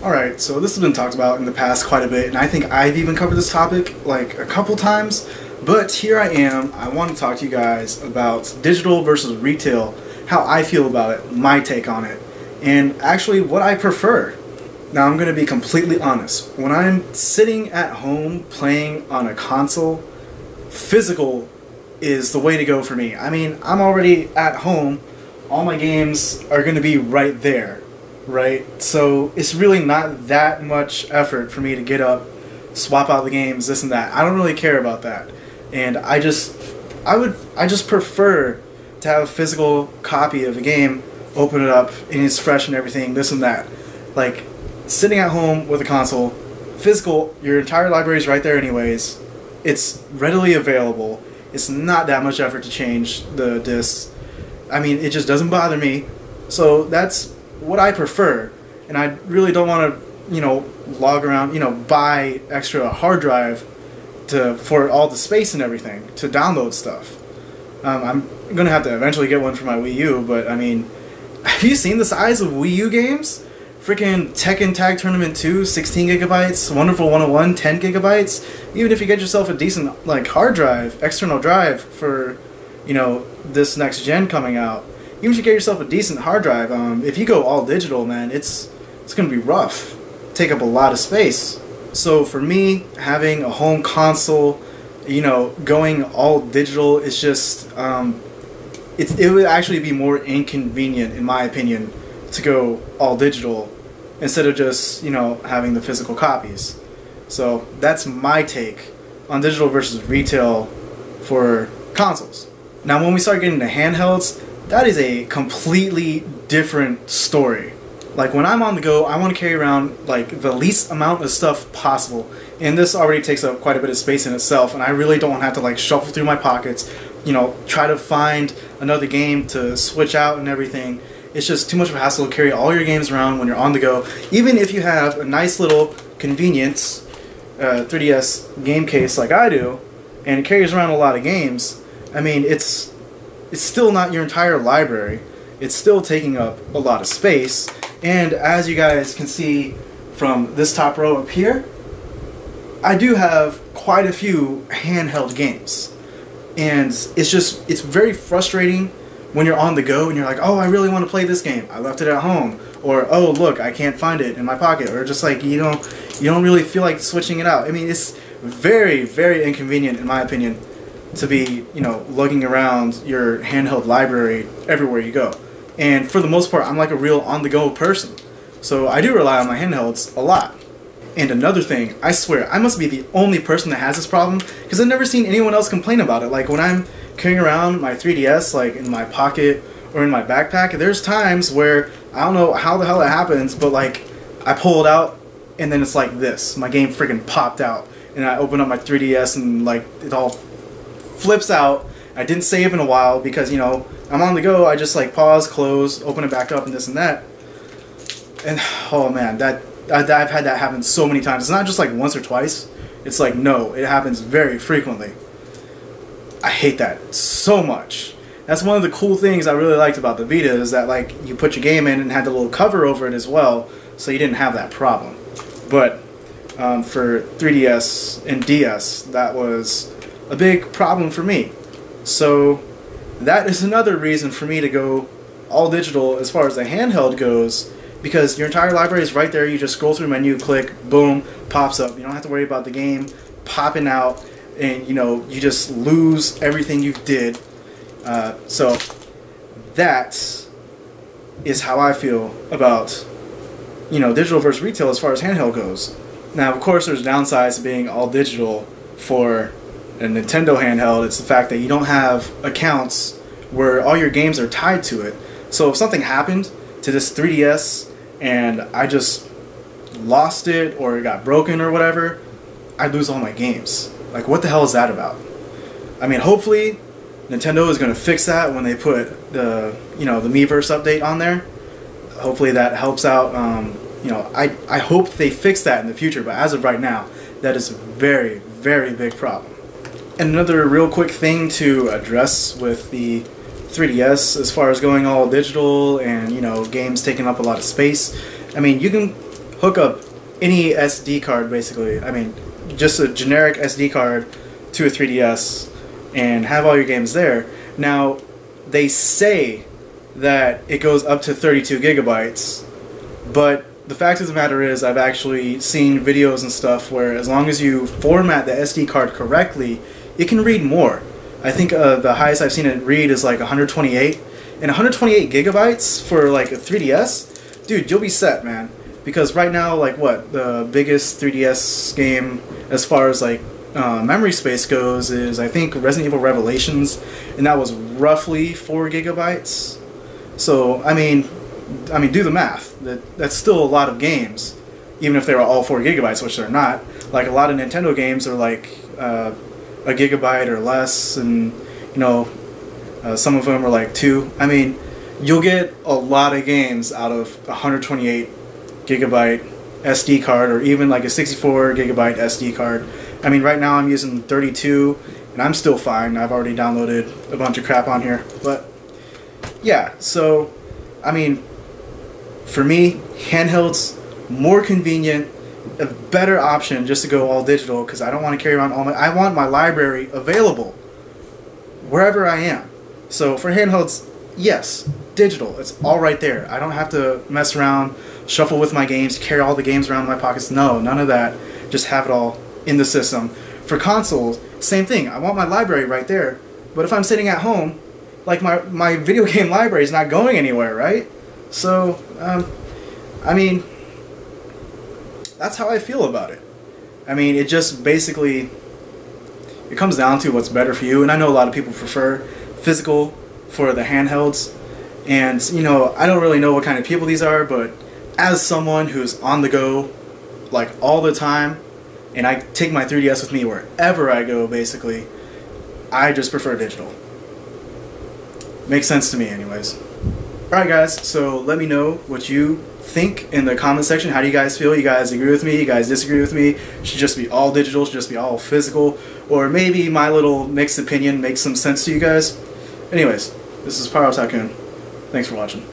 Alright, so this has been talked about in the past quite a bit, and I think I've even covered this topic like a couple times, but here I am. I want to talk to you guys about digital versus retail, how I feel about it, my take on it, and actually what I prefer. Now I'm going to be completely honest. When I'm sitting at home playing on a console, physical is the way to go for me. I mean, I'm already at home, all my games are going to be right there. Right? So it's really not that much effort for me to get up, swap out the games, this and that. I don't really care about that. And I just prefer to have a physical copy of a game, open it up, and it's fresh and everything, this and that. Like, sitting at home with a console, physical, your entire library is right there anyways. It's readily available. It's not that much effort to change the discs. I mean, it just doesn't bother me. So that's what I prefer, and I really don't want to, log around, buy extra hard drive for all the space and everything to download stuff. I'm gonna have to eventually get one for my Wii U, but I mean, have you seen the size of Wii U games? Freaking Tekken Tag Tournament 2, 16 gigabytes, Wonderful 101, 10 gigabytes. Even if you get yourself a decent hard drive, external drive for, this next gen coming out. Even if you get yourself a decent hard drive, if you go all digital, man, it's going to be rough. Take up a lot of space. So for me, having a home console, going all digital, it's just, it would actually be more inconvenient, in my opinion, to go all digital instead of just, having the physical copies. So that's my take on digital versus retail for consoles. Now when we start getting to handhelds, that is a completely different story. Like, when I'm on the go, I want to carry around the least amount of stuff possible, and this already takes up quite a bit of space in itself, and I really don't want to have to shuffle through my pockets, try to find another game to switch out and everything. It's just too much of a hassle to carry all your games around when you're on the go. Even if you have a nice little convenience 3DS game case like I do, and it carries around a lot of games, I mean, it's still not your entire library. It's still taking up a lot of space, and as you guys can see from this top row up here, I do have quite a few handheld games, and it's very frustrating when you're on the go and you're like, oh, I really want to play this game, I left it at home, or oh look, I can't find it in my pocket, or just you don't really feel like switching it out. I mean, it's very, very inconvenient in my opinion to be, lugging around your handheld library everywhere you go. And for the most part, I'm like a real on-the-go person. So I do rely on my handhelds a lot. And another thing, I swear, I must be the only person that has this problem, because I've never seen anyone else complain about it. Like, when I'm carrying around my 3DS, in my pocket or in my backpack, there's times where, I don't know how the hell it happens, but I pull it out, and then it's like this. My game freaking popped out. And I open up my 3DS, and it all flips out. I didn't save in a while because, I'm on the go. I just pause, close, open it back up, and this and that. And oh man, I've had that happen so many times. It's not just once or twice. It's no, it happens very frequently. I hate that so much. That's one of the cool things I really liked about the Vita, is that you put your game in and had the little cover over it as well, so you didn't have that problem. But for 3DS and DS, that was a big problem for me. So that is another reason for me to go all digital as far as the handheld goes, because your entire library is right there. You just scroll through the menu, click, boom, pops up. You don't have to worry about the game popping out, and you just lose everything you did. So that is how I feel about digital versus retail as far as handheld goes. Now, of course, there's downsides to being all digital for a Nintendo handheld. It's the fact that you don't have accounts where all your games are tied to it. So if something happened to this 3DS and I just lost it, or it got broken or whatever, I'd lose all my games. What the hell is that about? I mean, hopefully Nintendo is going to fix that when they put the the Miiverse update on there. Hopefully that helps out. I hope they fix that in the future, but as of right now, that is a very, very big problem. And another real quick thing to address with the 3DS as far as going all digital and, games taking up a lot of space. I mean, you can hook up any SD card basically. I mean, just a generic SD card to a 3DS and have all your games there. Now, they say that it goes up to 32 gigabytes, but the fact of the matter is I've actually seen videos and stuff where as long as you format the SD card correctly, it can read more. I think the highest I've seen it read is like 128, and 128 gigabytes for like a 3DS, dude, you'll be set, man. Because right now, like what, the biggest 3DS game as far as like memory space goes is I think Resident Evil Revelations, and that was roughly 4 gigabytes. So I mean, do the math. That's still a lot of games, even if they were all 4 gigabytes, which they're not. Like a lot of Nintendo games are like a gigabyte or less, and you know, some of them are like 2. I mean, you'll get a lot of games out of 128 gigabyte SD card, or even like a 64 gigabyte SD card. I mean, right now I'm using 32, and I'm still fine. I've already downloaded a bunch of crap on here, but yeah. So, I mean, for me, handhelds more convenient, a better option just to go all digital, because I don't want to carry around all my. I want my library available wherever I am. So for handhelds, yes, digital. It's all right there. I don't have to mess around, shuffle with my games, carry all the games around in my pockets. No, none of that. Just have it all in the system. For consoles, same thing. I want my library right there. But if I'm sitting at home, like my video game library is not going anywhere, right? So, I mean, that's how I feel about it. I mean, it just basically, it comes down to what's better for you. And I know a lot of people prefer physical for the handhelds. And, you know, I don't really know what kind of people these are, but as someone who's on the go, like, all the time, and I take my 3DS with me wherever I go, basically, I just prefer digital. Makes sense to me anyways. Alright guys, so let me know what you think in the comment section. How do you guys feel? You guys agree with me? You guys disagree with me? Should just be all digital? Should just be all physical? Or maybe my little mixed opinion makes some sense to you guys? Anyways, this is PyroTakun. Thanks for watching.